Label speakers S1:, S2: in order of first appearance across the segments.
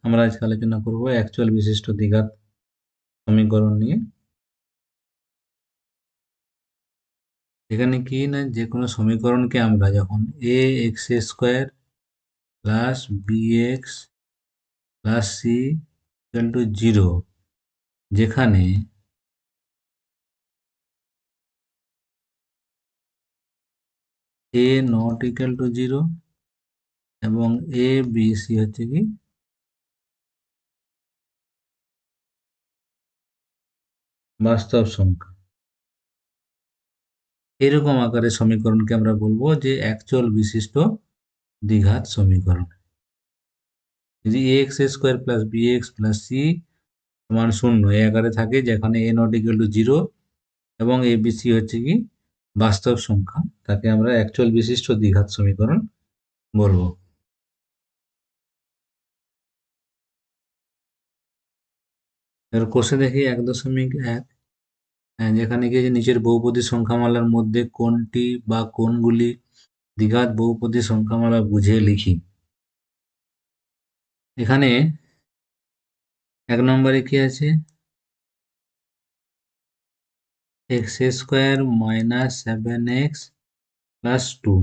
S1: আমরা আজকে আলোচনা করব অ্যাকচুয়াল বিশিষ্ট দ্বিঘাত সমীকরণ নিয়ে। এখানে কি না, যে কোনো সমীকরণকে আমরা যখন a x square plus b x plus c equal to 0, যেখানে এ নট ইকুয়াল টু 0 এবং এ বি সি হচ্ছে কি বাস্তব সংখ্যা, এরকম আকারের সমীকরণকে আমরা বলবো যে অ্যাকচুয়াল বিশিষ্ট দ্বিঘাত সমীকরণ। যদি a x square plus b x plus c সমান 0 এই আকারে থাকে, যেখানে এ নট ইকুয়াল টু 0 এবং এ বি সি হচ্ছে কি বাস্তব সংখ্যা, তাকে আমরা অ্যাকচুয়াল বিশিষ্ট দ্বিঘাত সমীকরণ বলবো। এবার কোষে দেখি 1.1, যেখানে কি যে নিচের বহুপদী সংখ্যামালার মধ্যে কোনটি বা কোনগুলি দ্বিঘাত বহুপদী সংখ্যামালা বুঝে লিখি। এখানে 1 নম্বরে কি আছে, x square minus 7x plus 2।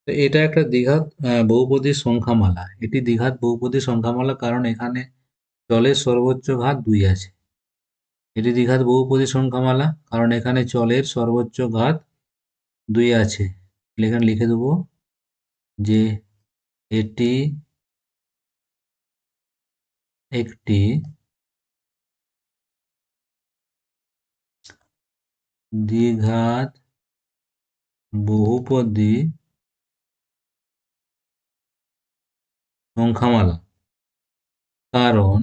S1: তো এটা একটা দ্বিঘাত বহুপদী সংখ্যামালা। এটি দ্বিঘাত বহুপদী সংখ্যামালা কারণ এখানে চলের সর্বোচ্চ ঘাত 2 আছে। এটি দ্বিঘাত বহুপদী সংখ্যামালা কারণ এখানে চলের সর্বোচ্চ ঘাত 2 আছে। এখানে লিখে দেবো যে এটি একটি দ্বিঘাত বহুপদী সংখ্যামালা কারণ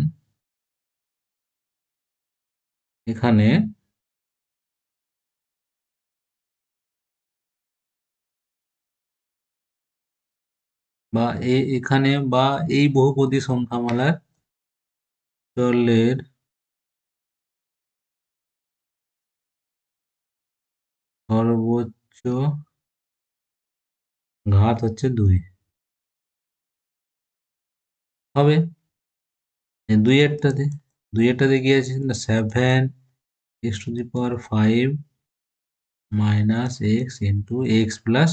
S1: এখানে এখানে এই বহুপদী সংখ্যামালার চলের সর্বোচ্চ ঘাত হচ্ছে 2 হবে। 2 কি আছে না, 7x⁵ minus x into x plus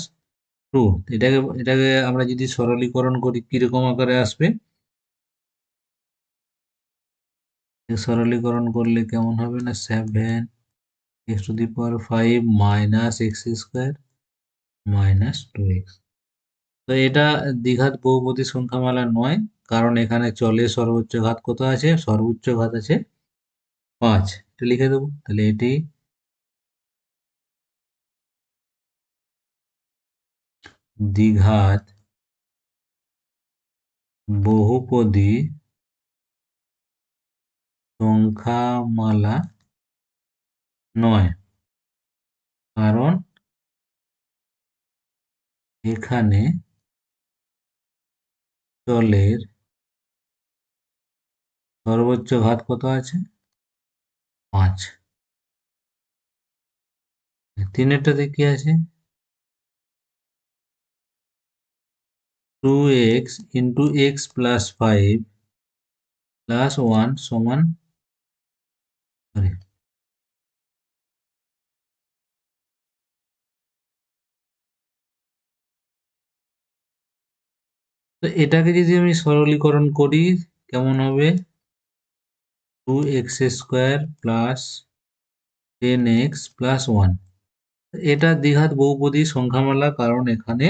S1: 2। এটাকে আমরা যদি সরলীকরণ করি কিরকম আকারে আসবে, সরলীকরণ করলে কেমন হবে না, 7x⁵ minus x square minus 2x। তো এটা দ্বিঘাত বহুপদী সংখ্যামালা নয়, কারণ এখানে চলে সর্বোচ্চ ঘাত কত আছে, সর্বোচ্চ ঘাত আছে 5। এটা লিখে দেবো, তাহলে এটি দ্বিঘাত বহুপদী সংখ্যামালা নয়, কারণ এখানে চলের সর্বোচ্চ ঘাত কত আছে, 5। 3 কি আছে, 2x into x plus 5 plus 1 সমান, সরি, তো এটাকে যদি আমি সরলীকরণ করি কেমন হবে, 2x² প্লাস 10x প্লাস 1। এটা দ্বিঘাত বহুপদী সংখ্যামালা কারণ এখানে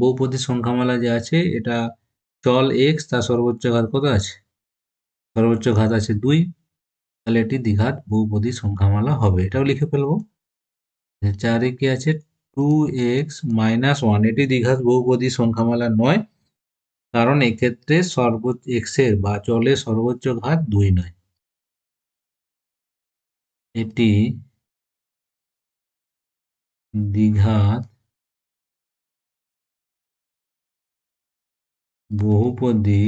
S1: বহুপদী সংখ্যামালা যে আছে এটা চল x, তার সর্বোচ্চ ঘাত কত আছে, সর্বোচ্চ ঘাত আছে 2, তাহলে এটি দ্বিঘাত বহুপদী সংখ্যামালা হবে। এটাও লিখে ফেলবো। 4 কি আছে, 2x-1, এটি দ্বিঘাত বহুপদী সংখ্যামালা নয়, কারণ এক্ষেত্রে সর্বোচ্চ x এর বা চলের সর্বোচ্চ ঘাত 2 নয়। এটি দ্বিঘাত বহুপদী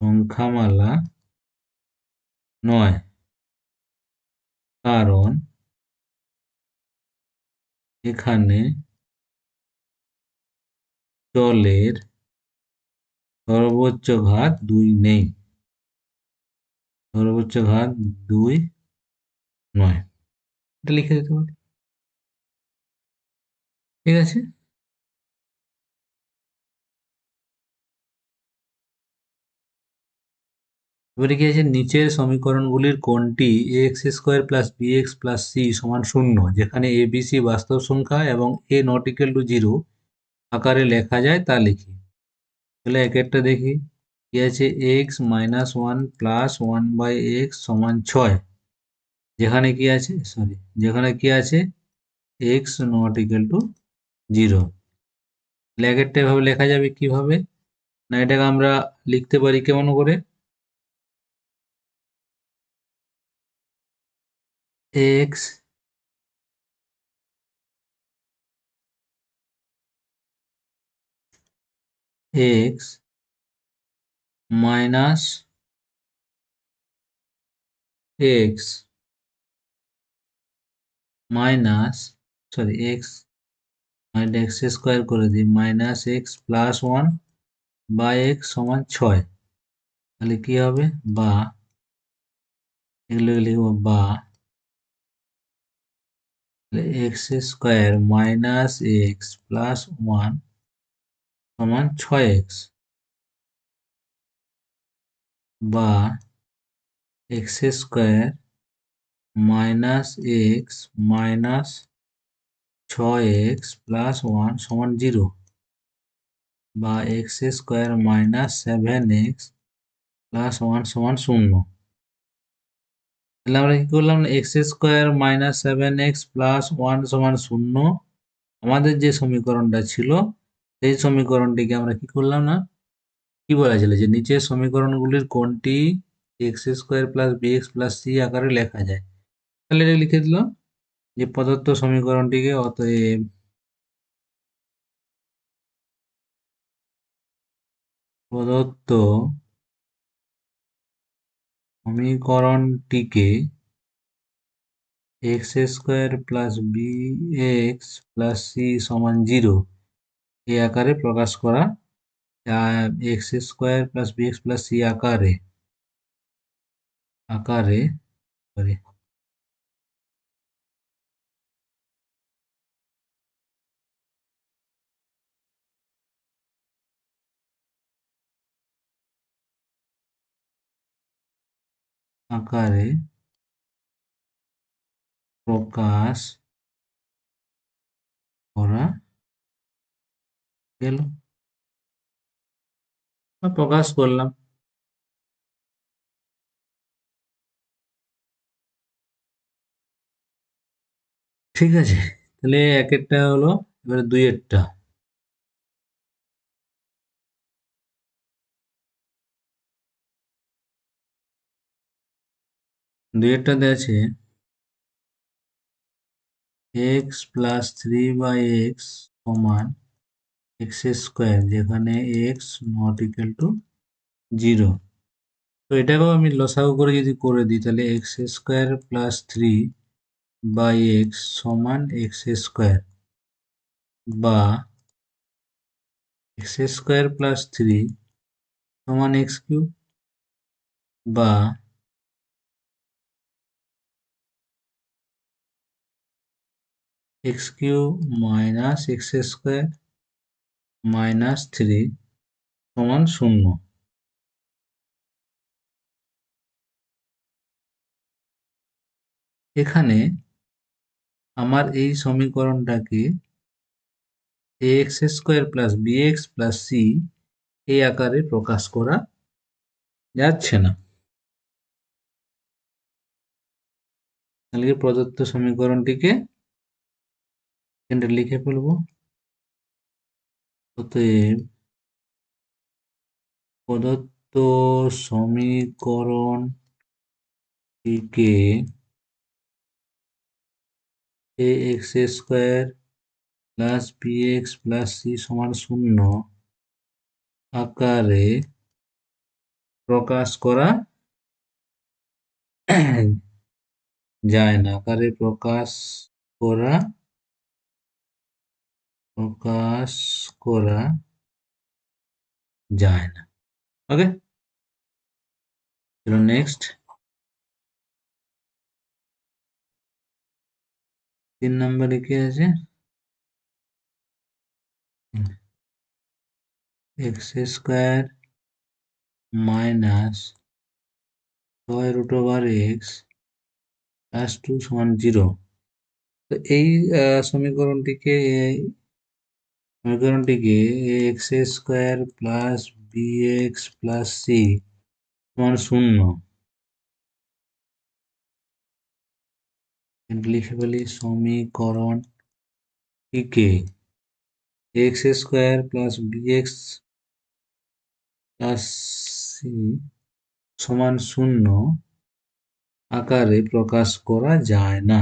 S1: সংখ্যামালা নয়, কারণ এখানে চলের সর্বোচ্চ ঘাত 2 নেই, সর্বোচ্চ ঘাত 2 নয়। এটা লিখে দিতে পারি, ঠিক আছে। এবারে কি আছে, নিচের সমীকরণগুলির কোনটি x square plus b x plus c সমান 0, যেখানে এ বি সি বাস্তব সংখ্যা এবং এ নট ইকুয়াল টু 0 আকারে লেখা যায় তা লিখি। তাহলে এক একটা দেখি। কি আছে, x minus one plus one by x সমান 6, যেখানে কি আছে, সরি, যেখানে কি আছে এক্স নট ইকুয়াল টু 0। তাহলে এক একটা এভাবে লেখা যাবে কিভাবে, না এটাকে আমরা লিখতে পারি কেমন করে, x x minus x minus, sorry x minus x square করে দিই, minus x plus one by x সমান 6। তাহলে কি হবে, বা এগুলো লিখবো, বা x square minus x plus one সমান 6x, বা x square minus x minus 6x plus one সমান 0, বা x square minus 7x plus one সমান 0। তাহলে আমরা কি করলাম, x square minus 7x plus one সমান 0 আমাদের যে সমীকরণটা ছিল সেই সমীকরণটিকে আমরা কি করলাম, না কি বলা ছিল যে নিচের সমীকরণগুলির কোনটি x square plus b x plus c আকারে লেখা যায়। তাহলে এটা লিখে দিলাম যে প্রদত্ত সমীকরণটিকে, অতএব প্রদত্ত সমীকরণটিকে x square plus b x plus c সমান 0 এই আকারে প্রকাশ করা, x square plus b x plus c আকারে আকারে সরি আকারে প্রকাশ করা গেল, বা প্রকাশ করলাম। ঠিক আছে, তাহলে এক একটা হলো, এবারে দুইয়েরটা। দুইয়েরটাতে আছে x plus three by x সমান এক্স স্কোয়ার, যেখানে এক্স নট ইকুয়াল টু 0। তো এটাকেও আমি লসাগু করে যদি করে দিই, তাহলে x square plus three by x সমান এক্স স্কোয়ার, বা এক্স স্কোয়ার প্লাস থ্রি সমান এক্স কিউব, বা x cube minus x square minus three সমান 0। এখানে আমার এই সমীকরণটাকে x square plus b x plus c এই আকারে প্রকাশ করা যাচ্ছে না। তাহলে কি প্রদত্ত সমীকরণটিকে এখানে লিখে ফেলবো, অতএব প্রদত্ত সমীকরণটিকে a x square plus b x plus c সমান 0 আকারে প্রকাশ করা যায় না, আকারে করা প্রকাশ করা যায় না। ওকে, চলো নেক্সট। 3 নম্বরে কি আছে? X square minus 6√x plus 2 সমান 0। তো এই সমীকরণটিকে x square plus b x plus c সমান 0 লিখে ফেলি। সমীকরণটিকে x square plus b x plus c সমান 0 আকারে প্রকাশ করা যায় না।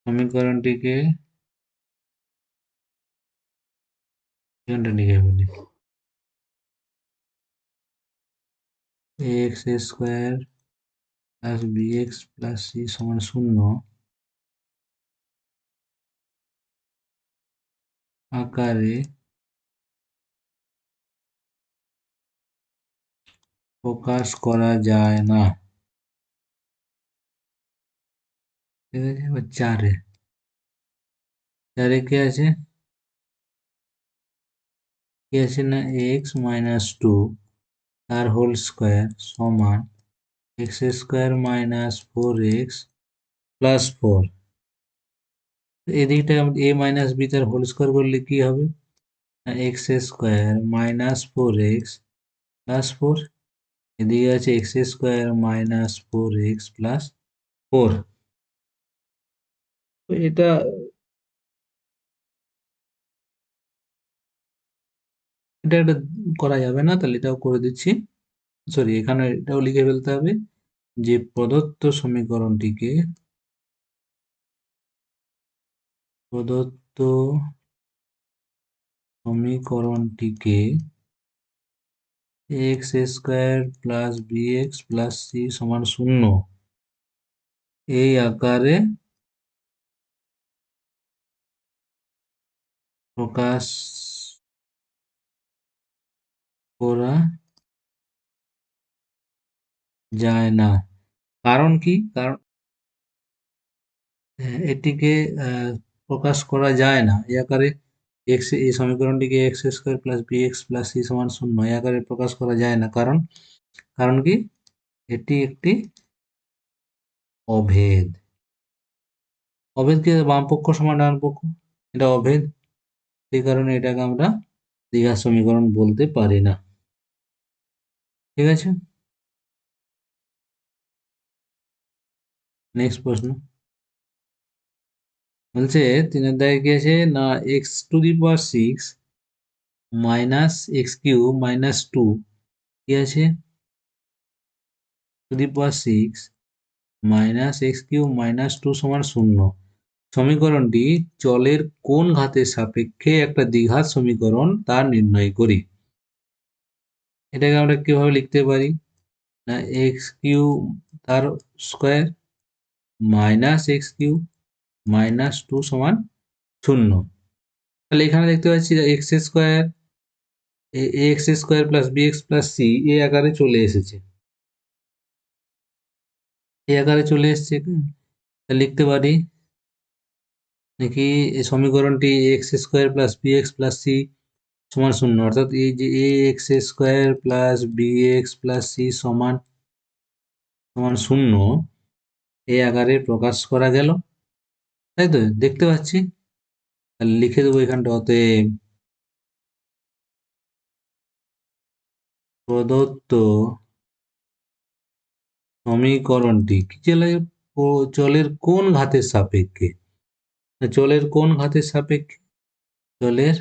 S1: সমীকরণটিকে লিখে ফেলি। X square plus b x plus c সমান 0 আকারে প্রকাশ করা যায় না। ঠিক আছে, এবার 4 কি আছে? কি আছে না, এক্স মাইনাস 2 তার হোল স্কোয়ার সমান x square minus 4x plus 4। এদিকটা এ মাইনাস বি তার হোল স্কোয়ার করলে কি হবে? X square minus 4x plus 4। এদিকে আছে x square minus 4x plus 4। এটা এটা একটা করা যাবে না, তাহলে এটাও করে দিচ্ছি। সরি, এখানে এটাও লিখে ফেলতে হবে যে প্রদত্ত সমীকরণটিকে x square plus b x plus c সমান 0 এই আকারে প্রকাশ করা যায় না। কারণ কি? কারণ এটিকে প্রকাশ করা যায় না এই আকারে। এই সমীকরণটিকে x square plus b x plus c সমান 0 এই আকারে প্রকাশ করা যায় না। কারণ কারণ কি? এটি একটি অভেদ। অভেদকে বাম পক্ষ সমান ডান পক্ষ, এটা অভেদ। সেই কারণে এটাকে আমরা দ্বিঘাত সমীকরণ বলতে পারি না। ঠিক আছে, নেক্সট প্রশ্ন বলছে 3 দাগে কি আছে না, x⁶ মাইনাস x³ মাইনাস 2 কি আছে? x⁶ মাইনাস x³ মাইনাস 2 সমান 0। সমীকরণটি চলের কোন ঘাতের সাপেক্ষে একটা দ্বিঘাত সমীকরণ তা নির্ণয় করি। এটাকে আমরা কিভাবে লিখতে পারি না, x³ তার স্কোয়ার মাইনাস x³ মাইনাস 2 সমান 0। তাহলে এখানে দেখতে পাচ্ছি x square plus b x plus c এই আকারে চলে এসেছে। এই আকারে চলে এসেছে, লিখতে পারি নাকি এই সমীকরণটি x square plus b x plus c সমান 0, অর্থাৎ এই যে a x square plus b x plus c সমান সমান 0 এই আকারে প্রকাশ করা গেল। তাই তো দেখতে পাচ্ছি। তাহলে লিখে দেবো এখানটা, অতএব প্রদত্ত সমীকরণটি কি চলের কোন ঘাতের সাপেক্ষে, চলের কোন ঘাতের সাপেক্ষে, চলের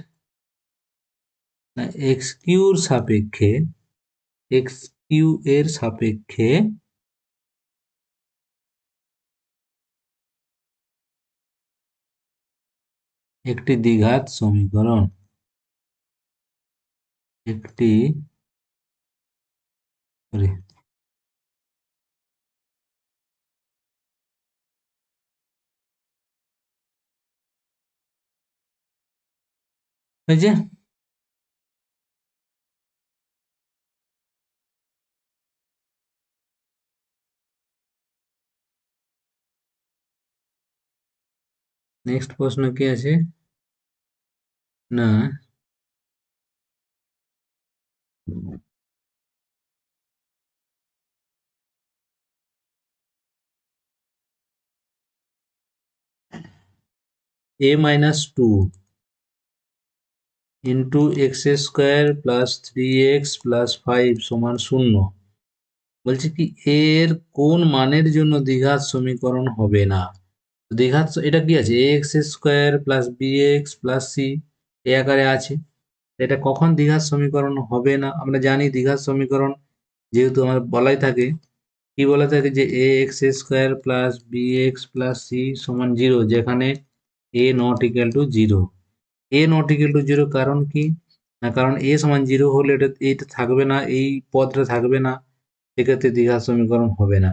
S1: না x³ সাপেক্ষে, x³ এর সাপেক্ষে একটি দ্বিঘাত সমীকরণ, একটি সরি এই যে নেক্সট প্রশ্ন কি আছে? না, a-2 into x square plus 3x plus 5 সমান 0। বলছে কি এর কোন মানের জন্য দ্বিঘাত সমীকরণ হবে না? দ্বিঘাত এটা কি আছে, a x square plus b x plus c এ আকারে আছে। এটা কখন দ্বিঘাত সমীকরণ হবে না? আমরা জানি দ্বিঘাত সমীকরণ যেহেতু আমার বলাই থাকে, কি বলা থাকে যে a x square plus b x plus c সমান 0, যেখানে a not equal to 0। A not equal to 0 কারণ কি? না, কারণ এ সমান 0 হলে এইটা থাকবে না, এই পদটা থাকবে না, সেক্ষেত্রে দ্বিঘাত সমীকরণ হবে না।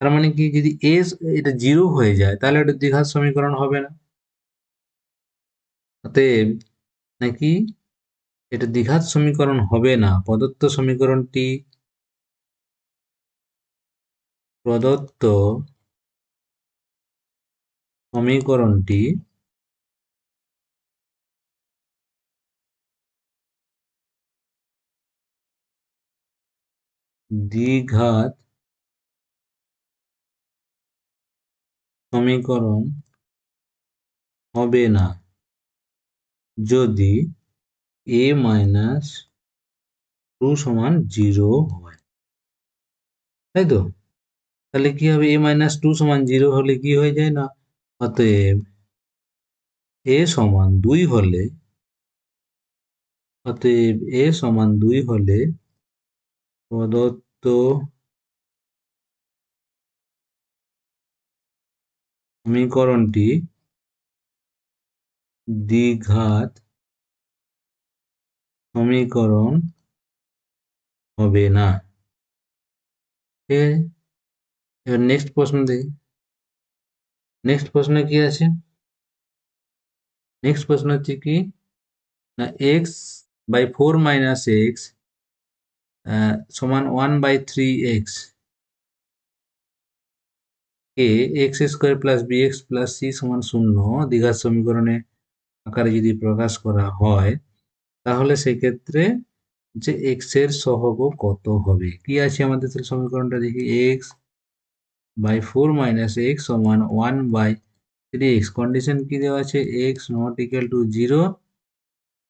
S1: তার মানে কি, যদি এ এটা 0 হয়ে যায় তাহলে এটা দ্বিঘাত সমীকরণ হবে না। অতএব নাকি এটা দ্বিঘাত সমীকরণ হবে না। প্রদত্ত সমীকরণটি দ্বিঘাত সমীকরণ হবে না যদি a-2 সমান 0 হয়। তাই তো? তাহলে কি হবে, a-2 সমান 0 হলে কি হয়ে যায় না, অতএব a সমান 2 হলে প্রদত্ত সমীকরণটি দ্বিঘাত সমীকরণ হবে না। ঠিক আছে, এবার নেক্সট প্রশ্ন দেখি। নেক্সট প্রশ্নে কি আছে? নেক্সট প্রশ্ন হচ্ছে কি না, এক্স বাই 4 মাইনাস এক্স সমান 1/3x কে x square plus b x plus c সমান 0 দ্বিঘাত সমীকরণে আকারে যদি প্রকাশ করা হয়, তাহলে সেক্ষেত্রে যে এক্স এর সহগ কত হবে? কি আছে আমাদের তাহলে সমীকরণটা দেখি। এক্স বাই 4 মাইনাস এক্স সমান 1/3x। কন্ডিশন কি দেওয়া আছে? X not equal to 0,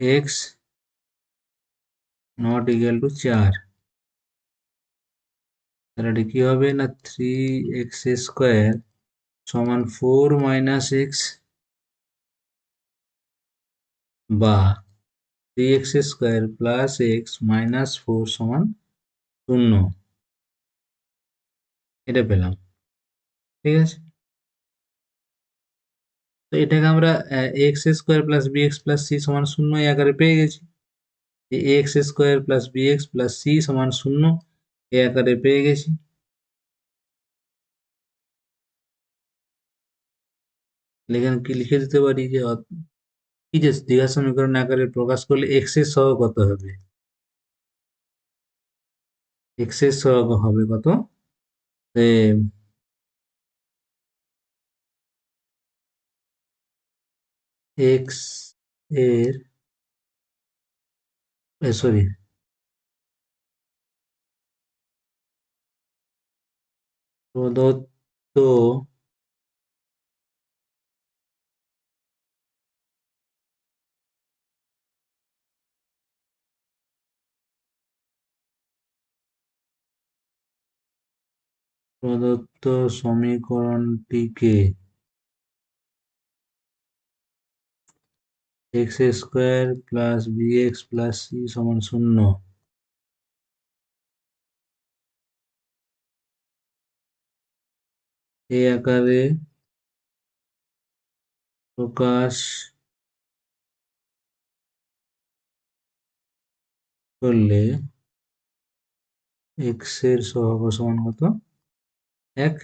S1: x not equal two 4। তাহলে এটা কি হবে না, 3x² সমান 4 মাইনাস এক্স, বা 3x² প্লাস এক্স মাইনাস 4 সমান 0। এটা পেলাম। ঠিক আছে, তো এটাকে আমরা x² plus bx plus c সমান 0 এই আকারে পেয়ে গেছি। x² plus bx plus c সমান 0 এই আকারে পেয়ে গেছি। এখানে কি লিখে দিতে পারি যে কি যে দ্বিঘাত সমীকরণ আকারে প্রকাশ করলে x এর সহগ কত হবে? x এর সহগ হবে কত? x এর সরি, প্রদত্ত প্রদত্ত সমীকরণটিকে x² plus bx plus c সমান 0 এই আকারে প্রকাশ করলে x এর সহগ সমান কত? 1।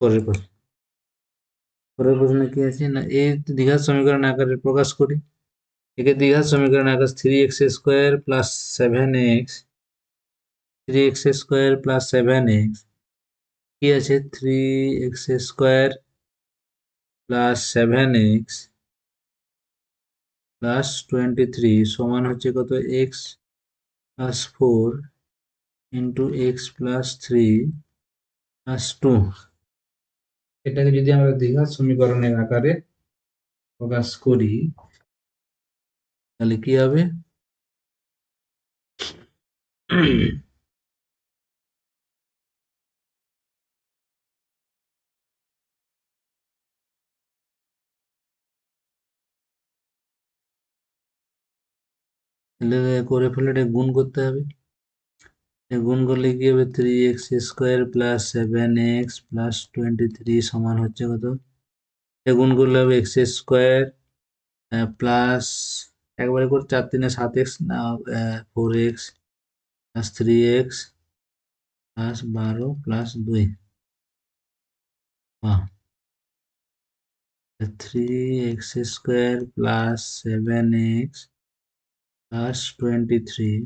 S1: পরের প্রশ্নে কি আছে না, এই দ্বিঘাত সমীকরণ আকারে প্রকাশ করি। একে দ্বিঘাত সমীকরণ আকার 3x² plus 7x 3x² plus 7x কি আছে 3x² প্লাস 7x প্লাস 23 সমান হচ্ছে কত x plus 4 into x plus 3 plus 2। এটাকে যদি আমরা দ্বিঘাত সমীকরণের আকারে প্রকাশ করি তাহলে কি হবে তাহলে করে ফেলে এটা গুণ করতে হবে। গুণ করলে কি হবে 3x² প্লাস 7x প্লাস 23 সমান হচ্ছে কত, গুণ করলে হবে x² প্লাস একবারে করে 4 3 7x না 4x plus 3x plus 12 plus 2 3x² plus 7x plus 23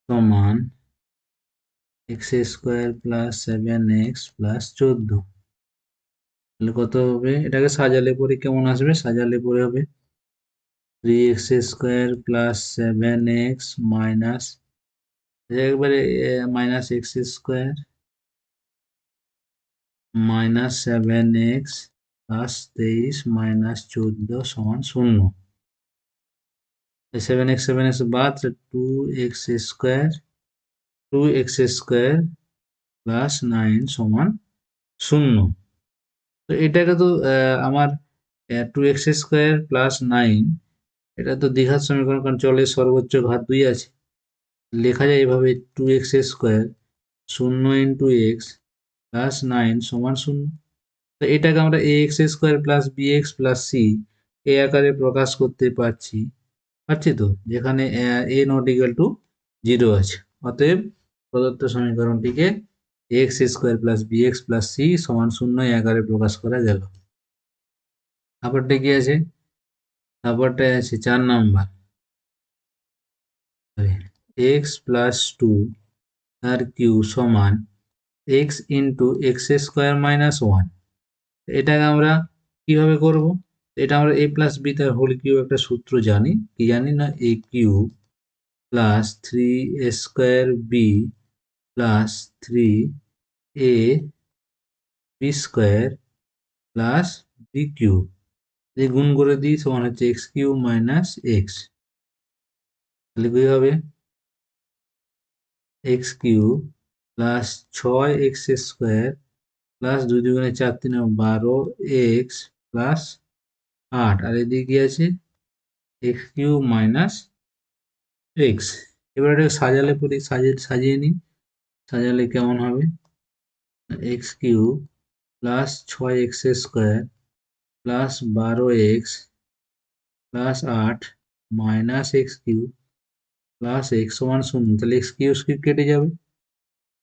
S1: সমান x² প্লাস 7x প্লাস 14। তাহলে কত হবে, এটাকে সাজালে পরে কেমন আসবে, সাজালে পরে হবে 3x² প্লাস 7x মাইনাস একবারে minus x² minus 7x plus 23 minus 14 সমান 0। 7x বাদ 2x² প্লাস 9 সমান 0। তো এটাকে তো আমার 2x² প্লাস 9 এটা তো দ্বিঘাত সমীকরণ, কারণ চলের সর্বোচ্চ ঘাত 2 আছে। লেখা যায় এভাবে 2x² 0 ইন্টু x প্লাস 9 সমান 0। তো এটাকে আমরা ax² plus bx plus c এই আকারে প্রকাশ করতে পারছি তো, যেখানে a নট ইকুয়াল টু 0 আছে। অতএব প্রদত্ত সমীকরণটিকে ax² plus bx plus c সমান 0 এই আকারে প্রকাশ করা গেল। তারপরটা কি আছে, তারপরটা আছে 4 নাম্বার x প্লাস 2 তার কিউ সমান x ইন্টু x² মাইনাস 1। এটাকে আমরা কিভাবে করব, এটা আমরা a প্লাস বি তার হোল কিউব একটা সূত্র জানি, কি জানি না a cube plus 3a² b plus 3a b² plus b cube এই গুণ করে দিই সমান হচ্ছে x³ মাইনাস x। তাহলে কি হবে x³ প্লাস 6x² প্লাস 2 দুগুণে 4 3 12x প্লাস 8 আর এদিকে কি আছে x³ মাইনাস x। এবার এটা সাজালে পরে সাজিয়ে নিই, সাজালে কেমন হবে x³ plus 6x² plus 12x plus 8 minus x³ plus x সমান 0। তাহলে x³ কেটে যাবে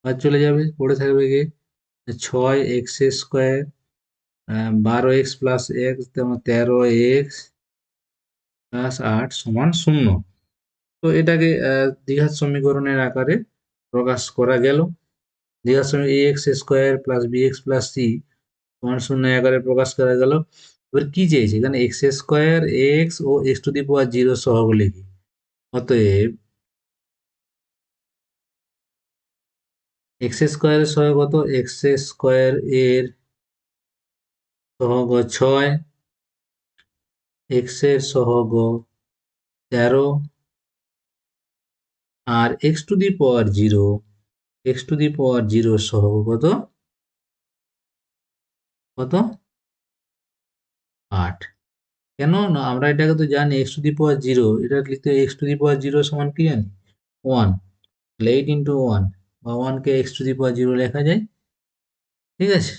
S1: আর চলে যাবে, পড়ে থাকবে গিয়ে 6x² 12x plus x 13x plus 8 সমান 0। তো এটাকে দ্বিঘাত সমীকরণের আকারে প্রকাশ করা গেল। দ্বিঘাত সমীকরণ ax² plus bx plus c সমান 0 আকারে প্রকাশ করা গেল। এবার কি চেয়েছে, এখানে x² x ও x⁻0 সহগ লিখি। অতএব x² এর সহগ কত, x² এর সহগ 6, x এর সহগ 13 আর x⁻0 সহগ কত কত 8। কেন না আমরা এটাকে তো জানি x⁻0 এটা লিখতে x⁻0 সমান কি জানি 1, তাহলে 8 ইন্টু 1 বা 1 কে x⁻0 লেখা যায়, ঠিক আছে।